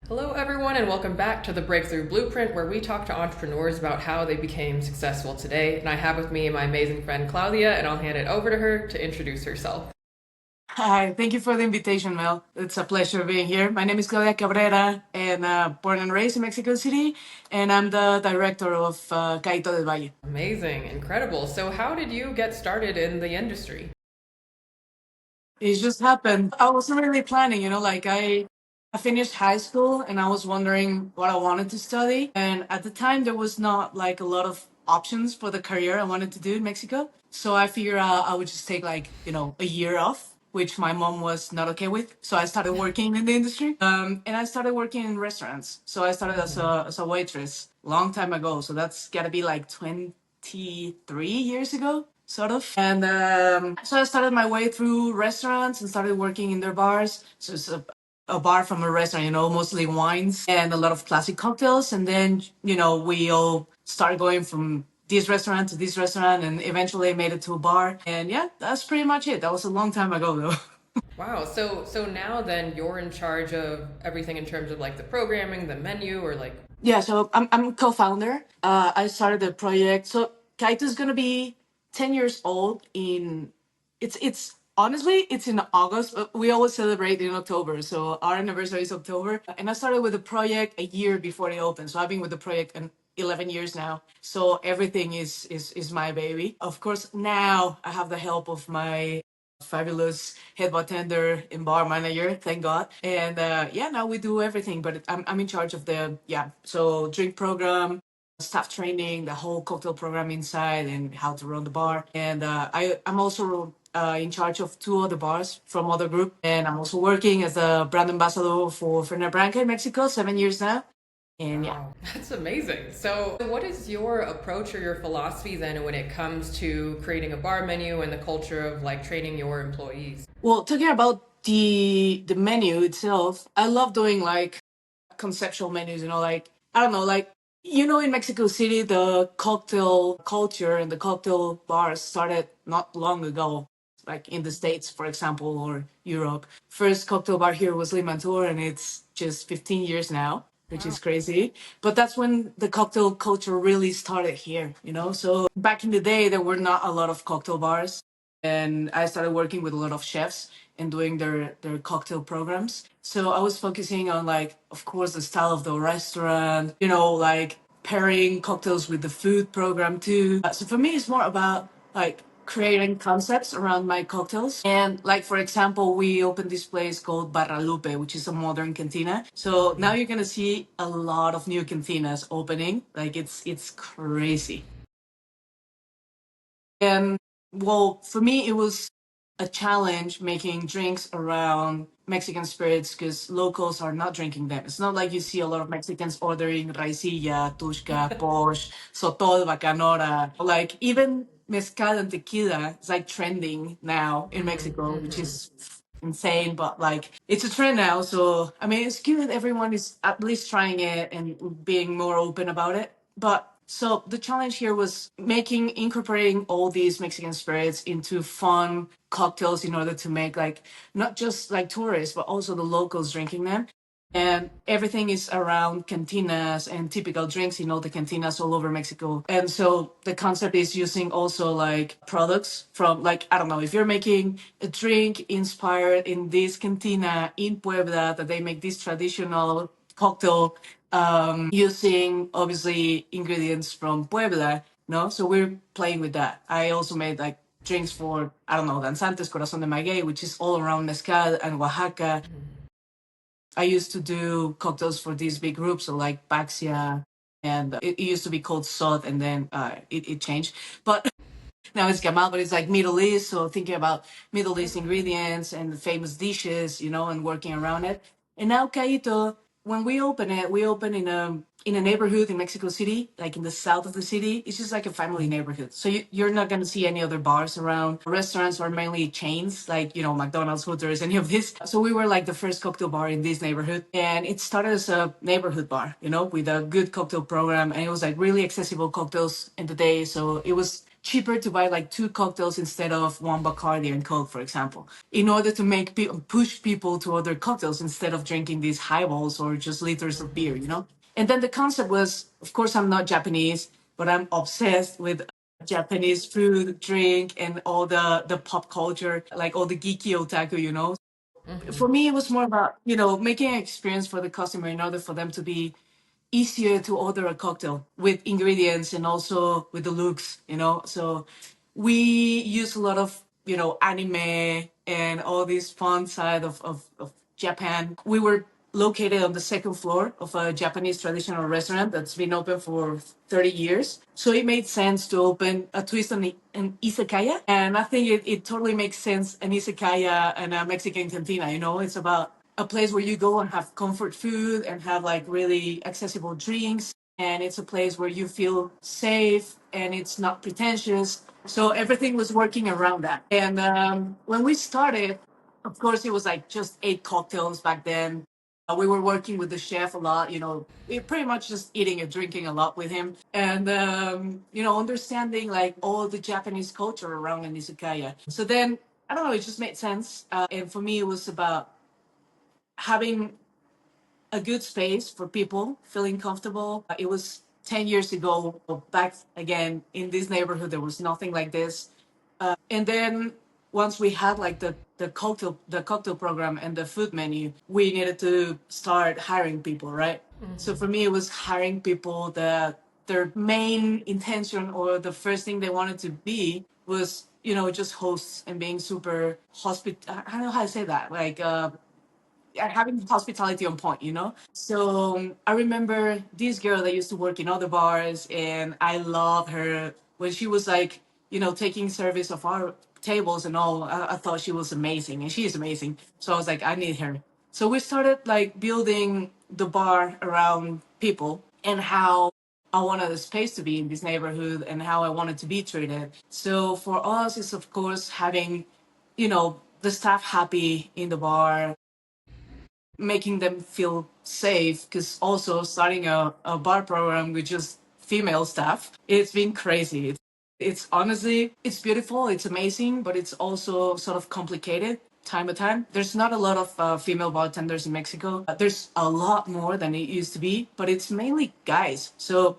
Hello, everyone, and welcome back to the Breakthrough Blueprint, where we talk to entrepreneurs about how they became successful today. And I have with me my amazing friend Claudia, and I'll hand it over to her to introduce herself. Hi, thank you for the invitation, Mel. It's a pleasure being here. My name is Claudia Cabrera, and born and raised in Mexico City, and I'm the director of Caito del Valle. Amazing, incredible. So, how did you get started in the industry? It just happened. I wasn't really planning, like I finished high school and I was wondering what I wanted to study. And at the time, there was not like a lot of options for the career I wanted to do in Mexico. So I figured out I would just take a year off, which my mom was not okay with. So I started working in the industry. And I started working in restaurants. So I started as a waitress long time ago. So that's got to be like 23 years ago, sort of. And so I started my way through restaurants and started working in their bars. So it's a bar from a restaurant, mostly wines and a lot of classic cocktails. And then, we all started going from this restaurant to this restaurant and eventually made it to a bar. And yeah, that's pretty much it. That was a long time ago, though. Wow, so now then you're in charge of everything in terms of like the programming, the menu, or like. Yeah, so I'm co-founder. I started the project. So Kaito is gonna be 10 years old in it's honestly it's in August, but we always celebrate in October. So our anniversary is October. And I started with the project a year before it opened. So I've been with the project in 11 years now. So everything is my baby. Of course, now I have the help of my fabulous head bartender and bar manager, thank God. And yeah, now we do everything, but I'm in charge of so drink program, staff training, the whole cocktail program inside, and how to run the bar. And I'm also in charge of two other bars from other group, and I'm also working as a brand ambassador for Fernet Branca in Mexico, 7 years now. And yeah. Wow, that's amazing. So, what is your approach or your philosophy then when it comes to creating a bar menu and the culture of like training your employees? Well, talking about the menu itself, I love doing like conceptual menus, like I don't know, like in Mexico City the cocktail culture and the cocktail bars started not long ago, like in the States, for example, or Europe. First cocktail bar here was Limantour, and it's just 15 years now, which Wow. is crazy. But that's when the cocktail culture really started here. So back in the day, there were not a lot of cocktail bars, and I started working with a lot of chefs and doing their cocktail programs. So I was focusing on, like, of course, the style of the restaurant, like pairing cocktails with the food program too. So for me, it's more about like creating concepts around my cocktails. And like, for example, we opened this place called Barra Lupe, which is a modern cantina. So now you're gonna see a lot of new cantinas opening. Like it's crazy. And well, for me, it was a challenge making drinks around Mexican spirits because locals are not drinking them. It's not like you see a lot of Mexicans ordering raicilla, tushka, posh, sotol, bacanora. Like even mezcal and tequila is like trending now in Mexico, which is insane, but like it's a trend now. So I mean, it's good that everyone is at least trying it and being more open about it. But so the challenge here was incorporating all these Mexican spirits into fun cocktails in order to make like not just like tourists, but also the locals drinking them. And everything is around cantinas and typical drinks in all the cantinas all over Mexico. And so the concept is using also like products from, like, I don't know, if you're making a drink inspired in this cantina in Puebla, that they make this traditional cocktail using obviously ingredients from Puebla, no? So we're playing with that. I also made like drinks for, I don't know, danzantes, corazón de maguey, which is all around mezcal and Oaxaca. I used to do cocktails for these big groups, so like Baxia, and it used to be called Sod, and then it changed. But now it's Gamal, but it's like Middle East. So thinking about Middle East ingredients and famous dishes, and working around it. And now Caito, when we open in a neighborhood in Mexico City, like in the south of the city. It's just like a family neighborhood. So you're not gonna see any other bars around. Restaurants are mainly chains, like McDonald's, Hooters, any of this. So we were like the first cocktail bar in this neighborhood, and it started as a neighborhood bar, with a good cocktail program, and it was like really accessible cocktails in the day. So it was cheaper to buy like two cocktails instead of one Bacardi and Coke, for example, in order to make push people to other cocktails instead of drinking these highballs or just liters of beer, you know? And then the concept was, of course, I'm not Japanese, but I'm obsessed with Japanese food, drink, and all the pop culture, like all the geeky otaku, you know? For me, it was more about, making an experience for the customer in order for them to be easier to order a cocktail with ingredients and also with the looks, So we use a lot of, anime and all this fun side of Japan. We were located on the second floor of a Japanese traditional restaurant that's been open for 30 years. So it made sense to open a twist on an izakaya. And I think it totally makes sense, an izakaya and a Mexican cantina, It's about a place where you go and have comfort food and have like really accessible drinks. And it's a place where you feel safe and it's not pretentious. So everything was working around that. And when we started, of course, it was like just 8 cocktails back then. We were working with the chef a lot, we pretty much just eating and drinking a lot with him. And, understanding like all the Japanese culture around an izakaya. So then, I don't know, it just made sense. And for me, it was about having a good space for people, feeling comfortable. It was 10 years ago, back again in this neighborhood, there was nothing like this. And then once we had like the cocktail program and the food menu, we needed to start hiring people, right? So for me, it was hiring people that their main intention or the first thing they wanted to be was, just hosts and being super I don't know how to say that, like having hospitality on point, So I remember this girl that used to work in other bars, and I love her when she was like, taking service of our tables and all. I thought she was amazing, and she is amazing. So I was like, I need her. So we started like building the bar around people and how I wanted the space to be in this neighborhood and how I wanted to be treated. So for us, it's of course having, the staff happy in the bar, making them feel safe, because also starting a bar program with just female staff, it's been crazy. It's honestly, it's beautiful, it's amazing, but it's also sort of complicated time to time. There's not a lot of female bartenders in Mexico. There's a lot more than it used to be, but it's mainly guys. So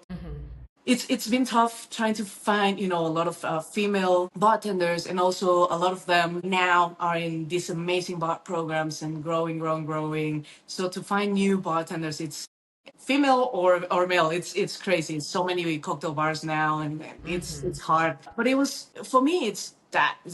it's been tough trying to find a lot of female bartenders, and also a lot of them now are in these amazing bar programs and growing. So to find new bartenders, it's female or male, it's crazy. So many cocktail bars now, and it's hard. But it was, for me, it's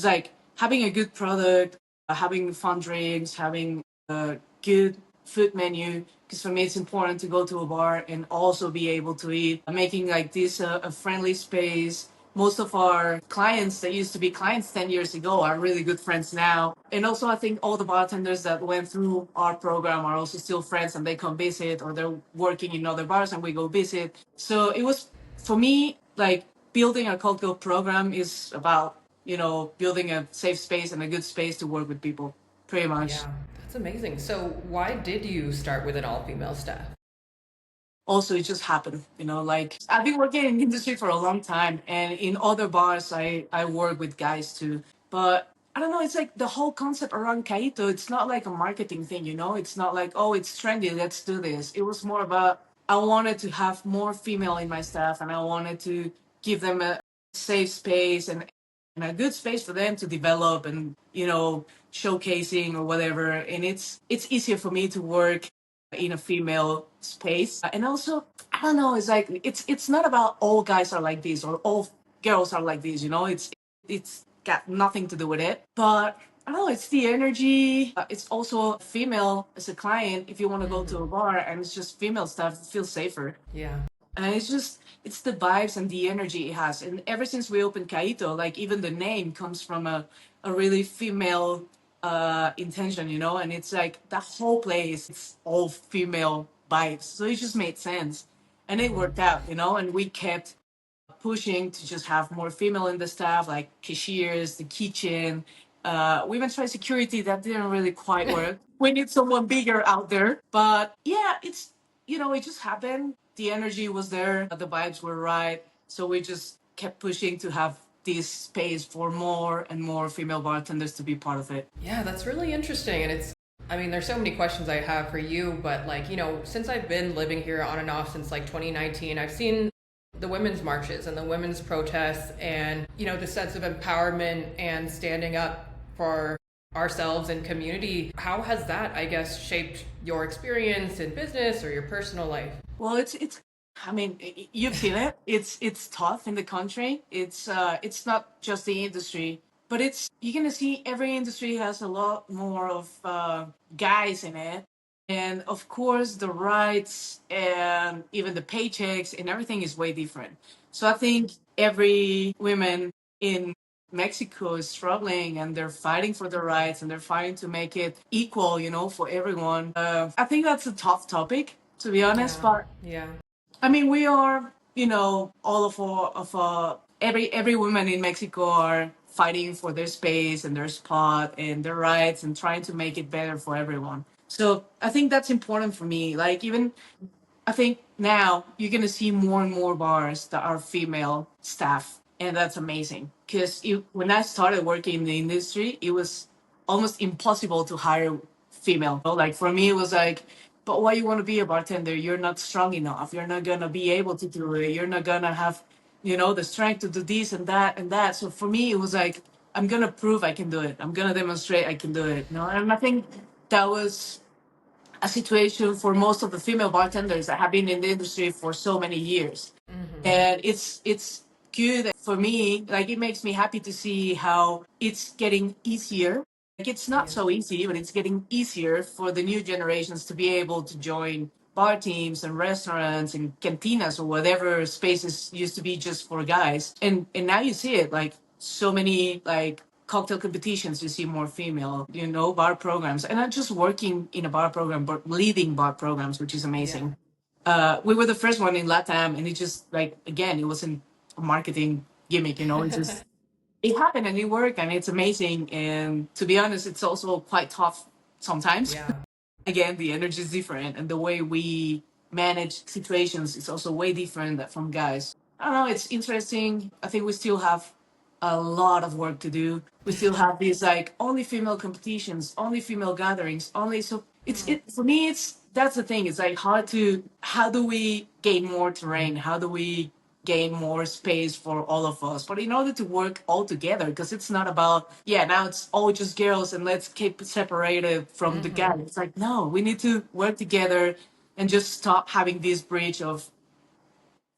like having a good product, having fun drinks, having a good food menu, because for me it's important to go to a bar and also be able to eat, making like this a friendly space. Most of our clients that used to be clients 10 years ago are really good friends now. And also, I think all the bartenders that went through our program are also still friends, and they come visit, or they're working in other bars and we go visit. So it was, for me, like building a cocktail program is about, building a safe space and a good space to work with people, pretty much. Yeah, that's amazing. So, why did you start with an all female staff? Also, it just happened, like I've been working in the industry for a long time, and in other bars I work with guys too. But I don't know, it's like the whole concept around Kaito, it's not like a marketing thing, it's not like, oh, it's trendy, let's do this. It was more about, I wanted to have more female in my staff, and I wanted to give them a safe space, and a good space for them to develop, and showcasing or whatever. And it's easier for me to work in a female space. And also, I don't know, it's like it's not about all guys are like this or all girls are like this, it's got nothing to do with it. But I don't know, it's the energy. It's also female as a client. If you want to go to a bar and it's just female stuff, it feels safer. Yeah. And it's the vibes and the energy it has. And ever since we opened Kaito, like even the name comes from a really female intention, and it's like that whole place, it's all female vibes. So it just made sense. And it worked out, and we kept pushing to just have more female in the staff, like cashiers, the kitchen. We even tried security. That didn't really quite work. We need someone bigger out there. But yeah, it just happened. The energy was there, the vibes were right. So we just kept pushing to have this space for more and more female bartenders to be part of it. Yeah, that's really interesting. And I mean, there's so many questions I have for you, but like, since I've been living here on and off since like 2019, I've seen the women's marches and the women's protests and, the sense of empowerment and standing up for ourselves and community. How has that, I guess, shaped your experience in business or your personal life? Well, it's. I mean, you've seen it. It's tough in the country. It's not just the industry, but you're gonna see every industry has a lot more of guys in it, and of course the rights and even the paychecks and everything is way different. So I think every women in Mexico is struggling and they're fighting for their rights and they're fighting to make it equal, for everyone. I think that's a tough topic, to be honest, Yeah, but yeah, I mean, we are, all every woman in Mexico are fighting for their space and their spot and their rights and trying to make it better for everyone. So I think that's important for me. Like, even I think now you're gonna see more and more bars that are female staff, and that's amazing. Because when I started working in the industry, it was almost impossible to hire female. Like for me, it was like, but why you want to be a bartender? You're not strong enough. You're not gonna be able to do it. You're not gonna have, the strength to do this and that and that. So for me, it was like, I'm gonna prove I can do it. I'm gonna demonstrate I can do it. And I think that was a situation for most of the female bartenders that have been in the industry for so many years. And it's good for me. Like, it makes me happy to see how it's getting easier. Like, it's not yeah. so easy, but it's getting easier for the new generations to be able to join bar teams and restaurants and cantinas or whatever spaces used to be just for guys. And now you see it, like, so many like cocktail competitions, you see more female, bar programs. And not just working in a bar program, but leading bar programs, which is Yeah. amazing. We were the first one in Latam, and it just, like, again, it wasn't a marketing gimmick, it just it happened and it worked, and it's amazing. And to be honest, it's also quite tough sometimes. Yeah. Again, the energy is different, and the way we manage situations is also way different from guys. I don't know, it's interesting. I think we still have a lot of work to do. We still have these, like, only female competitions, only female gatherings, only. So it for me, it's that's the thing. It's like hard to, how do we gain more terrain? How do we gain more space for all of us? But in order to work all together, because it's not about, yeah, now it's all just girls and let's keep it separated from the guys. It's like, no, we need to work together and just stop having this bridge of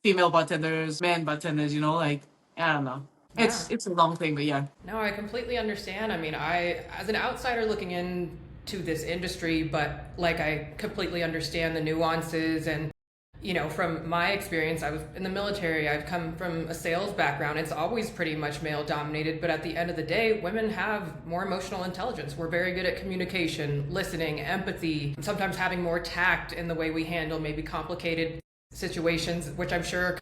female bartenders, men bartenders, like, I don't know. Yeah. It's a long thing, but yeah. No, I completely understand. I mean, as an outsider looking into this industry, but like I completely understand the nuances and, from my experience, I was in the military. I've come from a sales background. It's always pretty much male dominated, but at the end of the day, women have more emotional intelligence. We're very good at communication, listening, empathy, sometimes having more tact in the way we handle maybe complicated situations, which I'm sure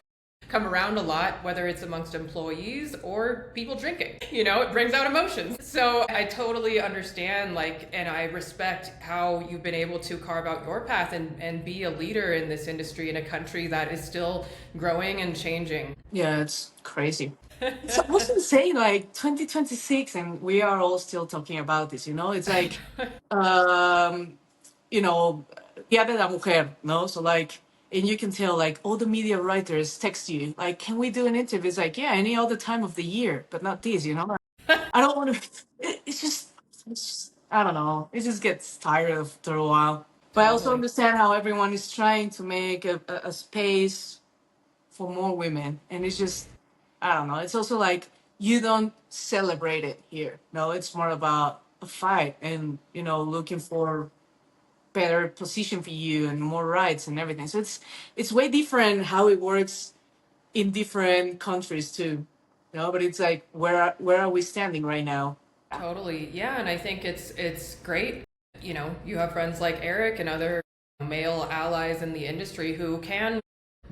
come around a lot, whether it's amongst employees or people drinking. It brings out emotions. So I totally understand, and I respect how you've been able to carve out your path and be a leader in this industry in a country that is still growing and changing. Yeah, it's crazy. It's almost insane, like 2026, and we are all still talking about this, It's like, um, you know, Dia de la Mujer, no? So, like, and you can tell, like, all the media writers text you, like, can we do an interview? It's like, yeah, any other time of the year, but not this. I don't want to, it's just, I don't know. It just gets tired after a while. But I also Totally. understand how everyone is trying to make a space for more women. And it's just, I don't know. It's also like, you don't celebrate it here. No, it's more about a fight and, looking for better position for you and more rights and everything. So it's way different how it works in different countries too. But it's like, where are we standing right now? Totally. Yeah, and I think it's great. You have friends like Eric and other male allies in the industry who can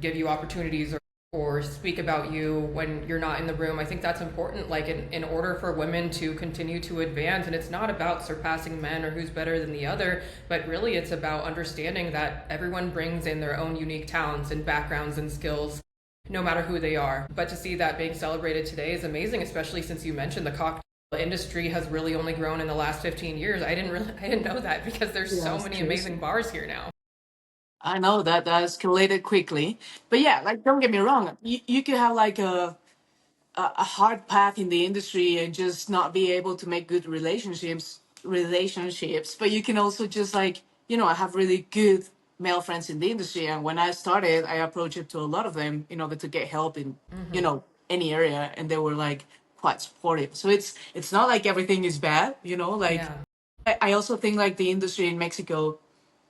give you opportunities or speak about you when you're not in the room. I think that's important, like in order for women to continue to advance. And it's not about surpassing men or who's better than the other, but really it's about understanding that everyone brings in their own unique talents and backgrounds and skills no matter who they are. But to see that being celebrated today is amazing, especially since you mentioned the cocktail industry has really only grown in the last 15 years. I didn't know that because there's Yeah, so it's many crazy. amazing bars here now. I know that that escalated quickly, but yeah, like don't get me wrong, you could have like a hard path in the industry and just not be able to make good relationships, but you can also just like, I have really good male friends in the industry, and when I started I approached it to a lot of them in order to get help in, any area, and they were like quite supportive. So it's not like everything is bad, like Yeah. I also think like the industry in Mexico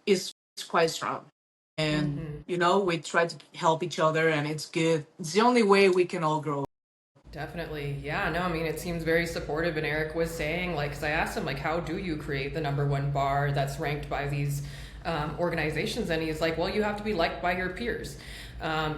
is quite strong, and Hmm. we try to help each other, and it's good. It's the only way we can all grow. Definitely. Yeah, no, I mean, it seems very supportive. And Eric was saying, like, because I asked him, like, how do you create the number one bar that's ranked by these organizations? And he's like, well, you have to be liked by your peers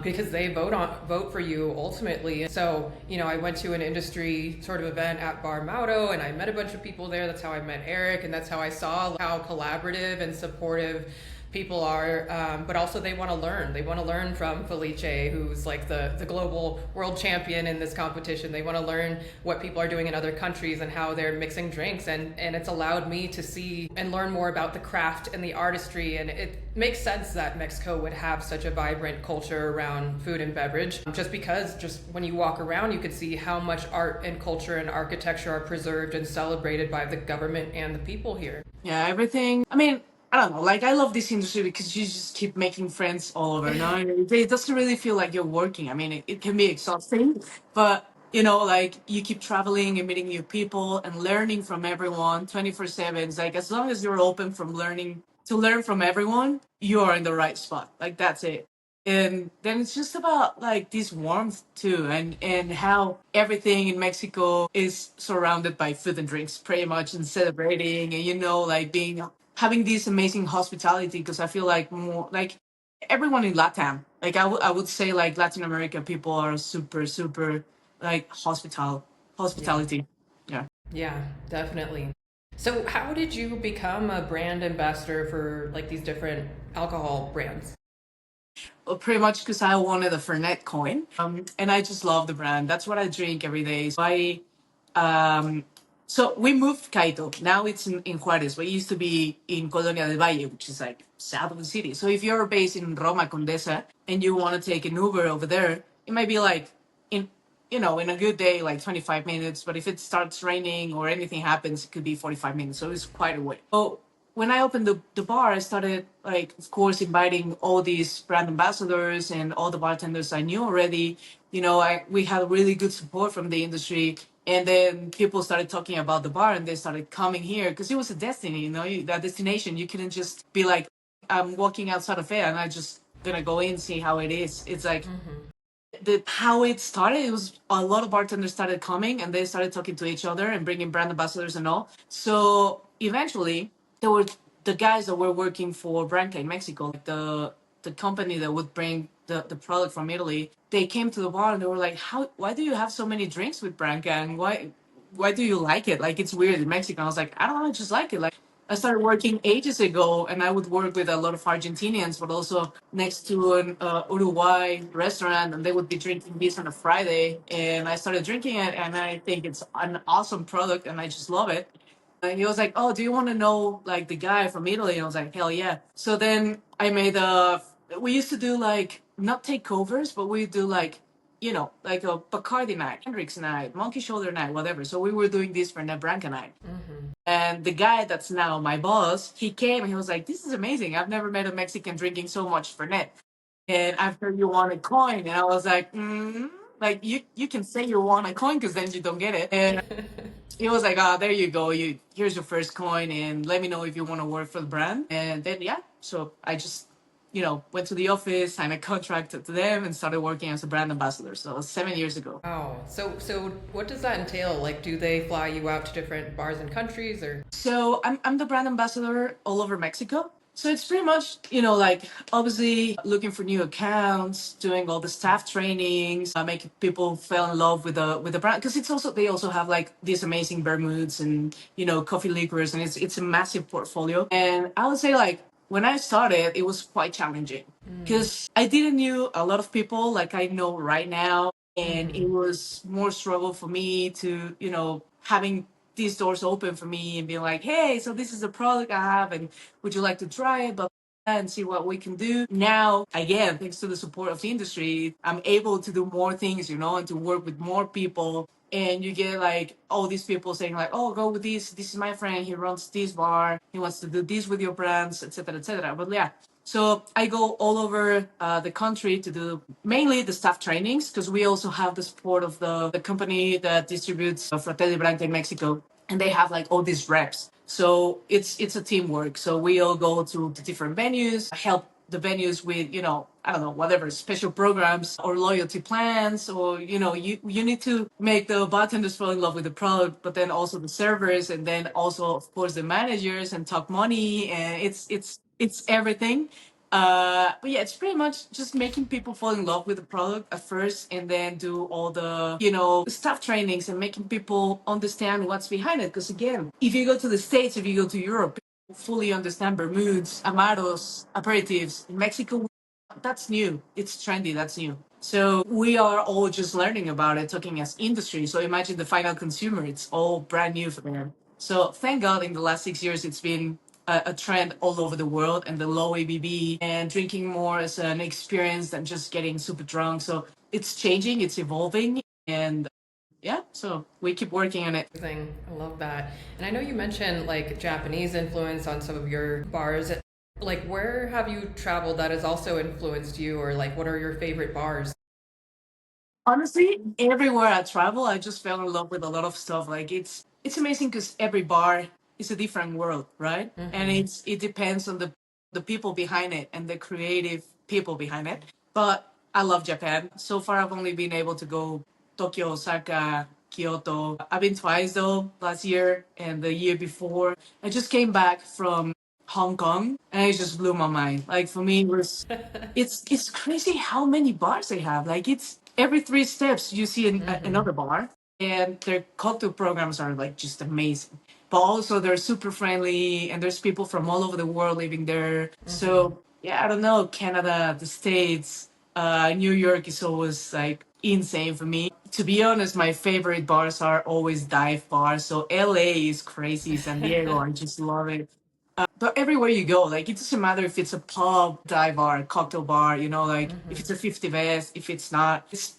because they vote for you ultimately. So, I went to an industry sort of event at Bar Maudo and I met a bunch of people there. That's how I met Eric. And that's how I saw how collaborative and supportive people are, but also they want to learn. They want to learn from Felice, who's like the global world champion in this competition. They want to learn what people are doing in other countries and how they're mixing drinks. And it's allowed me to see and learn more about the craft and the artistry. And it makes sense that Mexico would have such a vibrant culture around food and beverage, just because just when you walk around, you could see how much art and culture and architecture are preserved and celebrated by the government and the people here. Yeah, everything. I mean, I don't know. Like, I love this industry because you just keep making friends all over. No, it doesn't really feel like you're working. I mean, it can be exhausting, but like you keep traveling and meeting new people and learning from everyone 24/7. It's like as long as you're open from learning to learn from everyone, you are in the right spot. Like that's it. And then it's just about like this warmth too, and how everything in Mexico is surrounded by food and drinks pretty much, and celebrating, and like being having this amazing hospitality, because I feel like more like everyone in Latam, like I would say like Latin America people are super super like Yeah. hospitality. Yeah. Yeah, definitely. So, how did you become a brand ambassador for like these different alcohol brands? Well, pretty much because I wanted a Fernet coin. And I just love the brand. That's what I drink every day. Um, so we moved Caito. Now it's in Juarez. We used to be in Colonia del Valle, which is like south of the city. So if you're based in Roma Condesa and you want to take an Uber over there, it might be like in in a good day, like 25 minutes. But if it starts raining or anything happens, it could be 45 minutes. So it's quite a way. So when I opened the bar, I started, like, of course, inviting all these brand ambassadors and all the bartenders I knew already. We had really good support from the industry. And then people started talking about the bar, and they started coming here because it was a destiny, that destination. You couldn't just be like, I'm walking outside of it and I just gonna go in, see how it is. It's like, the how it started, it was a lot of bartenders started coming and they started talking to each other and bringing brand ambassadors and all. So eventually there were the guys that were working for Branca in Mexico, like the company that would bring the product from Italy. They came to the bar and they were like, how why do you have so many drinks with Branca, and why do you like it? Like, it's weird in Mexico. I was like, I don't know, I just like it. Like, I started working ages ago, and I would work with a lot of Argentinians, but also next to an Uruguay restaurant, and they would be drinking this on a Friday. And I started drinking it, and I think it's an awesome product, and I just love it. And he was like, "Oh, do you want to know like the guy from Italy?" And I was like, "Hell yeah!" So then I made a. We used to do like not takeovers, but we do like a Bacardi night, Hendrix night, Monkey Shoulder night, whatever. So we were doing this for Nebranca night. And the guy that's now my boss, he came and he was like, "This is amazing. I've never met a Mexican drinking so much Fernet. And I've heard you want a coin." And I was like, like you can say you want a coin because then you don't get it. And he was like, "Ah, there you go. Here's your first coin, and let me know if you want to work for the brand." And then yeah, so I just went to the office, signed a contract to them, and started working as a brand ambassador. So 7 years ago. Wow. So what does that entail? Like, do they fly you out to different bars and countries, or? So I'm the brand ambassador all over Mexico. So it's pretty much, like obviously looking for new accounts, doing all the staff trainings, making people fall in love with the brand, because they also have like these amazing vermouths and coffee liquors, and it's a massive portfolio. And I would say like when I started, it was quite challenging because I didn't knew a lot of people like I know right now, and it was more struggle for me to, having these doors open for me and being like, hey, so this is a product I have, and would you like to try it? But and see what we can do. Now, again, thanks to the support of the industry, I'm able to do more things, and to work with more people. And you get like all these people saying like, oh, go with this. This is my friend. He runs this bar. He wants to do this with your brands, etc., etc. But yeah, so I go all over the country to do mainly the staff trainings because we also have the support of the company that distributes Fratelli Branca in Mexico, and they have like all these reps. So it's a teamwork. So we all go to the different venues, help the venues with, I don't know, whatever special programs or loyalty plans, or you need to make the bartenders fall in love with the product, but then also the servers, and then also of course the managers, and talk money, and it's everything. But yeah, it's pretty much just making people fall in love with the product at first, and then do all the, staff trainings and making people understand what's behind it. Because again, if you go to the States, if you go to Europe, people fully understand Bermuds, Amaros, aperitifs. In Mexico, that's new. It's trendy. That's new. So we are all just learning about it, talking as industry. So imagine the final consumer. It's all brand new for them. So thank God in the last 6 years, it's been a trend all over the world, and the low ABV and drinking more as an experience than just getting super drunk. So it's changing, it's evolving. And yeah, so we keep working on it. Amazing. I love that. And I know you mentioned like Japanese influence on some of your bars. Like, where have you traveled that has also influenced you, or like, what are your favorite bars? Honestly, everywhere I travel, I just fell in love with a lot of stuff. Like it's amazing because every bar is a different world, right? And it depends on the people behind it and the creative people behind it. But I love Japan. So far, I've only been able to go Tokyo, Osaka, Kyoto. I've been twice though, last year and the year before. I just came back from Hong Kong, and it just blew my mind. Like for me, it was it's crazy how many bars they have. Like it's every 3 steps you see another bar, and their cocktail programs are like just amazing. But also they're super friendly, and there's people from all over the world living there. So yeah, I don't know, Canada, the States, New York is always like insane for me. To be honest, my favorite bars are always dive bars. So LA is crazy, San Diego, I just love it. But everywhere you go, like it doesn't matter if it's a pub, dive bar, cocktail bar, like if it's a 50 vest, if it's not, it's,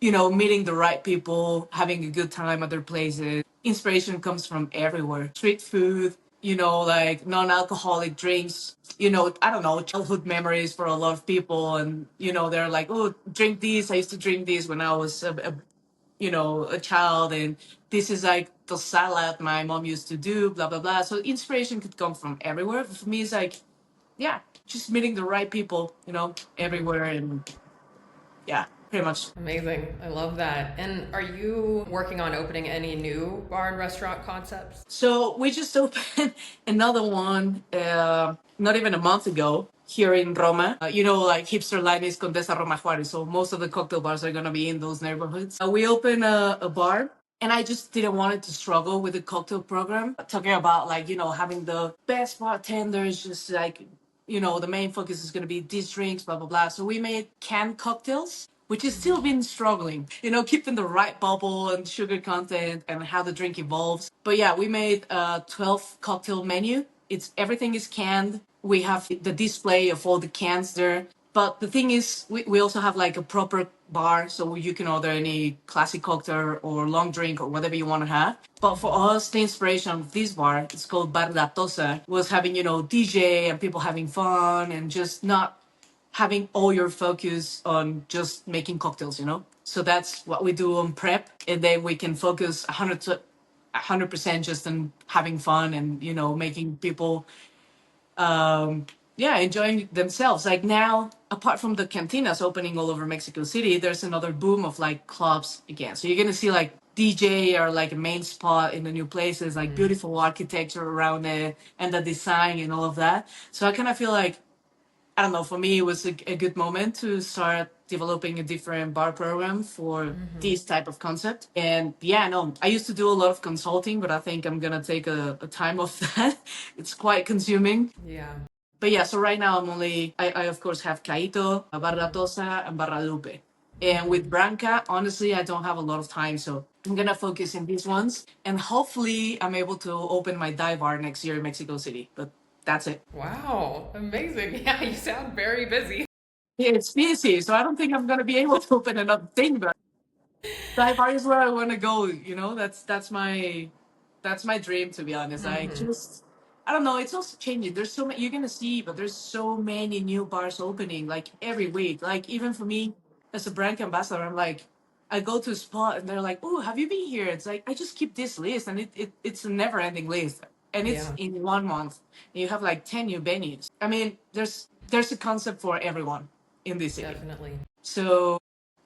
meeting the right people, having a good time at their places. Inspiration comes from everywhere. Street food, like non-alcoholic drinks, I don't know, childhood memories for a lot of people. And, they're like, oh, drink this. I used to drink this when I was a child, and this is like the salad my mom used to do, blah blah blah. So inspiration could come from everywhere. For me, it's like, yeah, just meeting the right people, everywhere. And yeah, pretty much. Amazing. I love that. And are you working on opening any new bar and restaurant concepts? So we just opened another one not even a month ago here in Roma. Like hipster line is Condesa Roma Juarez. So most of the cocktail bars are going to be in those neighborhoods. We opened a bar, and I just didn't want it to struggle with the cocktail program. Talking about like, having the best bartenders, just like, the main focus is going to be these drinks, blah, blah, blah. So we made canned cocktails, which has still been struggling, keeping the right bubble and sugar content and how the drink evolves. But yeah, we made a 12 cocktail menu. It's everything is canned. We have the display of all the cans there. But the thing is, we also have like a proper bar, so you can order any classic cocktail or long drink or whatever you want to have. But for us, the inspiration of this bar, it's called Bar La Tosa, was having, DJ and people having fun, and just not having all your focus on just making cocktails. So that's what we do on prep, and then we can focus 100% just on having fun and, making people yeah, enjoying themselves. Like now, apart from the cantinas opening all over Mexico City, there's another boom of like clubs again. So you're gonna see like DJ or like a main spot in the new places, like beautiful architecture around it and the design and all of that. So I kind of feel like I don't know, for me, it was a good moment to start developing a different bar program for this type of concept. And yeah, no, I used to do a lot of consulting, but I think I'm going to take a time off that. It's quite consuming. Yeah. But yeah, so right now I of course have Caito, Barra Mm-hmm. Tosa, and Barra Lupe. And Mm-hmm. with Branca, honestly, I don't have a lot of time. So I'm going to focus in these ones. And hopefully I'm able to open my dive bar next year in Mexico City. But that's it. Wow, amazing. Yeah, you sound very busy. Yeah, it's busy, so I don't think I'm gonna be able to open another thing. But dive bar is where I want to go. You know, that's my dream. To be honest, Mm-hmm. I don't know. It's also changing. There's so many you're gonna see, but there's so many new bars opening like every week. Like even for me as a brand ambassador, I'm like, I go to a spot and they're like, "Oh, have you been here?" It's like I just keep this list, and it's a never ending list, and it's Yeah, in 1 month. And you have like 10 new venues. I mean, there's a concept for everyone in this city. definitely. So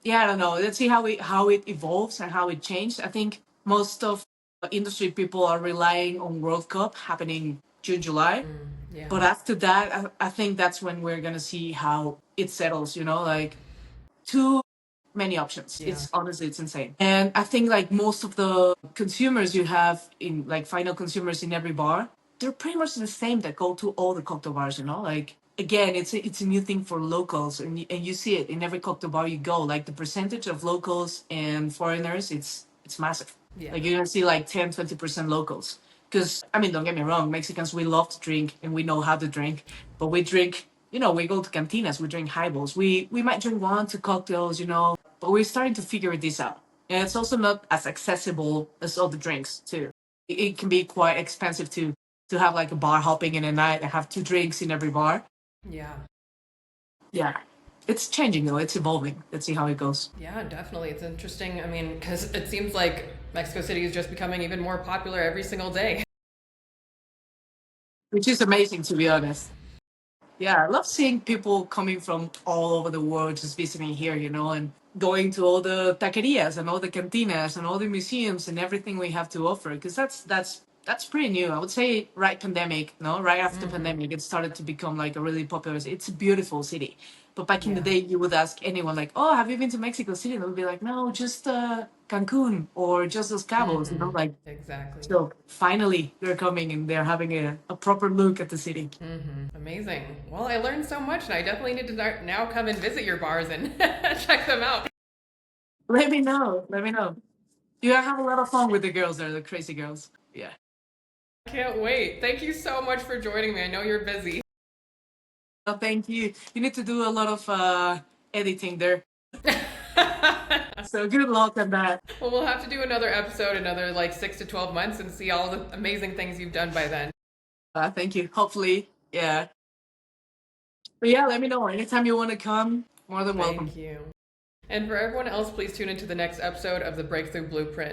yeah, I don't know. Let's see how it evolves and how it changed. I think most of the industry people are relying on World Cup happening June, July. Mm, yeah, But after that, I think that's when we're gonna see how it settles. You know, like too many options. yeah. It's honestly it's insane. And I think like most of the consumers you have in like final consumers in every bar, they're pretty much the same that go to all the cocktail bars, you know? Like again, it's a new thing for locals and you see it in every cocktail bar you go. Like the percentage of locals and foreigners, it's massive. Yeah, Like you're gonna see like 10-20% locals. Because I mean, don't get me wrong, Mexicans we love to drink and we know how to drink, but we drink. You know, we go to cantinas, we drink highballs. We might drink 1, 2 cocktails, you know, but we're starting to figure this out. And it's also not as accessible as other drinks too. It can be quite expensive to have like a bar hopping in a night and have 2 drinks in every bar. yeah, Yeah, it's changing though. It's evolving. Let's see how it goes. yeah, definitely. It's interesting. I mean, because it seems like Mexico City is just becoming even more popular every single day. Which is amazing to be honest. Yeah, I love seeing people coming from all over the world just visiting here, you know, and going to all the taquerias and all the cantinas and all the museums and everything we have to offer. Because that's pretty new. I would say right pandemic, no, right after Mm-hmm. pandemic, it started to become like a really popular. It's a beautiful city. But back in the Yeah. day, you would ask anyone like, "Oh, have you been to Mexico City?" And they would be like, "No, just Cancun or just Los Cabos," you know, Mm-hmm. like. Exactly. So finally, they're coming and they're having a proper look at the city. Mm-hmm. Amazing. Well, I learned so much, and I definitely need to now come and visit your bars and check them out. Let me know. Let me know. You have a lot of fun with the girls there, the crazy girls. Yeah. Can't wait. Thank you so much for joining me. I know you're busy. Well, thank you. You need to do a lot of editing there. So good luck on that. Well, we'll have to do another episode, another like 6 to 12 months, and see all the amazing things you've done by then. Thank you. Hopefully, yeah. But yeah, let me know anytime you want to come. More than welcome. Thank you. And for everyone else, please tune into the next episode of the Breakthrough Blueprint.